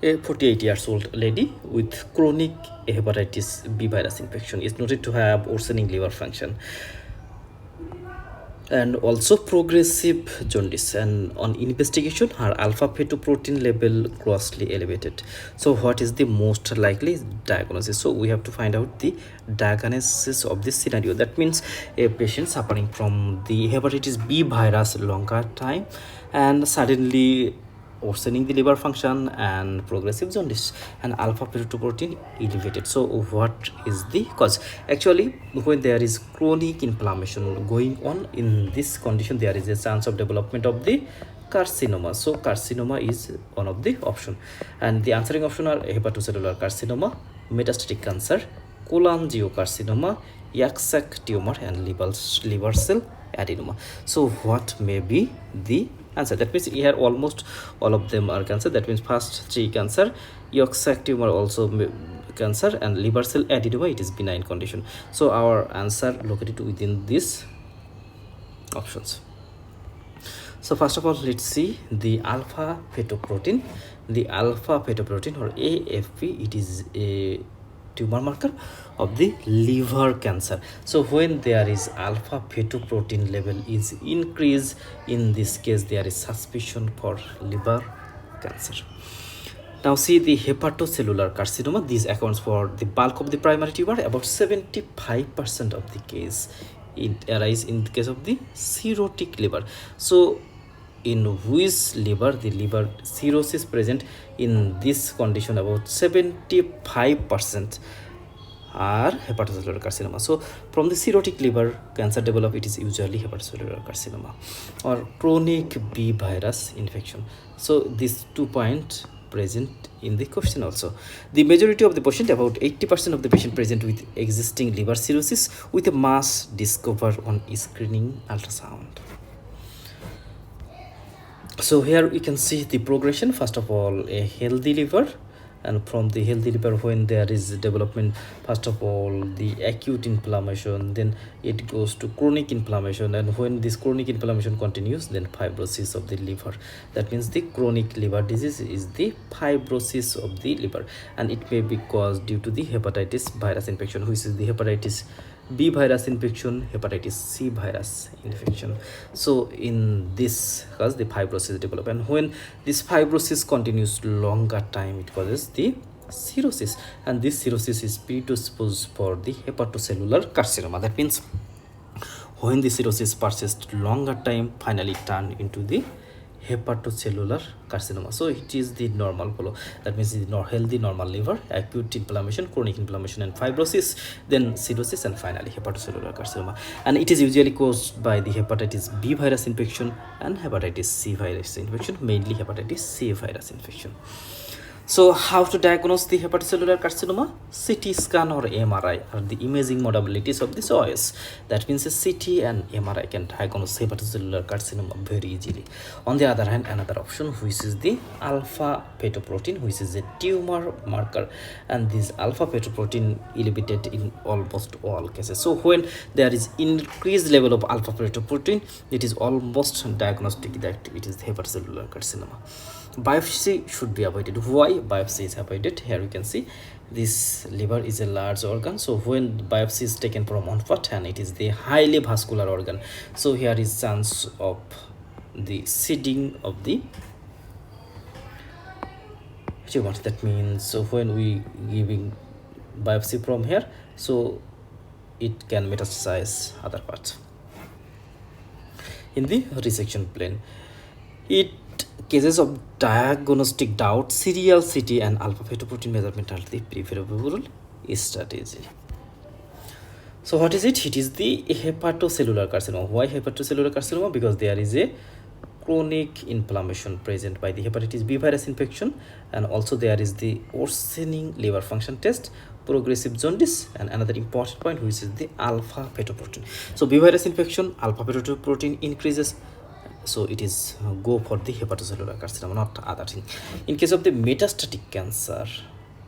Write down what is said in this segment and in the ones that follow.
A 48 years old lady with chronic hepatitis B virus infection is noted to have worsening liver function and also progressive jaundice, and on investigation her alpha fetoprotein level grossly elevated. So what is the most likely diagnosis? So we have to find out the diagnosis of this scenario. That means a patient suffering from the hepatitis B virus longer time and suddenly worsening the liver function and progressive jaundice and alpha fetoprotein elevated. So what is the cause? Actually, when there is chronic inflammation going on in this condition, there is a chance of development of the carcinoma. So carcinoma is one of the option, and the answering option are hepatocellular carcinoma, metastatic cancer, cholangiocarcinoma, yak sac tumor, and liver cell adenoma. So what may be the answer? That means here almost all of them are cancer. That means first three cancer, yak sac tumor also cancer, and liver cell adenoma, it is benign condition. So our answer located within these options. So first of all, let's see the alpha fetoprotein. The alpha fetoprotein or AFP, it is a tumor marker of the liver cancer. So when there is alpha fetoprotein level is increased, in this case there is suspicion for liver cancer. Now see the hepatocellular carcinoma. This accounts for the bulk of the primary tumor. About 75% of the case it arises in the case of the cirrhotic liver. So in which liver the liver cirrhosis present, in this condition about 75% are hepatocellular carcinoma. So from the cirrhotic liver cancer develop, it is usually hepatocellular carcinoma or chronic B virus infection. So these 2 points present in the question also. The majority of the patient, about 80% of the patient present with existing liver cirrhosis with a mass discovered on screening ultrasound. So here we can see the progression. First of all, a healthy liver, and from the healthy liver, when there is development, first of all the acute inflammation, then it goes to chronic inflammation, and when this chronic inflammation continues, then fibrosis of the liver. That means the chronic liver disease is the fibrosis of the liver, and it may be caused due to the hepatitis virus infection, which is the hepatitis B virus infection, hepatitis C virus infection. So in this cause the fibrosis develop, and when this fibrosis continues longer time, it causes the cirrhosis, and this cirrhosis is predisposed for the hepatocellular carcinoma. That means when the cirrhosis persists longer time, finally turn into the hepatocellular carcinoma. So it is the normal flow. That means the healthy normal liver, acute inflammation, chronic inflammation, and fibrosis, then cirrhosis, and finally hepatocellular carcinoma. And it is usually caused by the hepatitis B virus infection and hepatitis C virus infection, mainly hepatitis C virus infection. So how to diagnose the hepatocellular carcinoma? CT scan or MRI are the imaging modalities of this OS. That means a CT and MRI can diagnose hepatocellular carcinoma very easily. On the other hand, another option, which is the alpha fetoprotein, which is a tumor marker, and this alpha fetoprotein elevated in almost all cases. So when there is increased level of alpha fetoprotein, it is almost diagnostic that it is hepatocellular carcinoma. Biopsy should be avoided. Why biopsy is avoided? Here we can see this liver is a large organ. So when biopsy is taken from one part, and it is the highly vascular organ, so here is chance of the seeding of the tumor. That means so when we giving biopsy from here, so it can metastasize other parts. In the resection plane, it cases of diagnostic doubt, serial CT and alpha fetoprotein measurement are the preferable strategy. So what is it? It is the hepatocellular carcinoma. Why hepatocellular carcinoma? Because there is a chronic inflammation present by the hepatitis B virus infection, and also there is the worsening liver function test, progressive jaundice, and another important point, which is the alpha fetoprotein. So B virus infection, alpha fetoprotein increases, so it is go for the hepatocellular carcinoma, not other thing. In case of the metastatic cancer,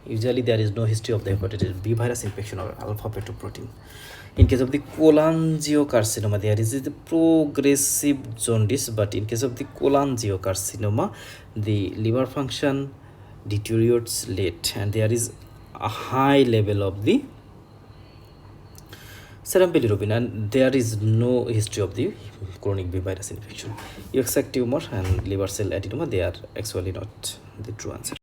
usually there is no history of the hepatitis B virus infection or alpha fetoprotein. In case of the cholangiocarcinoma, there is the progressive jaundice, but in case of the cholangiocarcinoma, the liver function deteriorates late, and there is a high level of the serum bilirubin, and there is no history of the chronic B virus infection. You expect tumor and liver cell adenoma, they are actually not the true answer.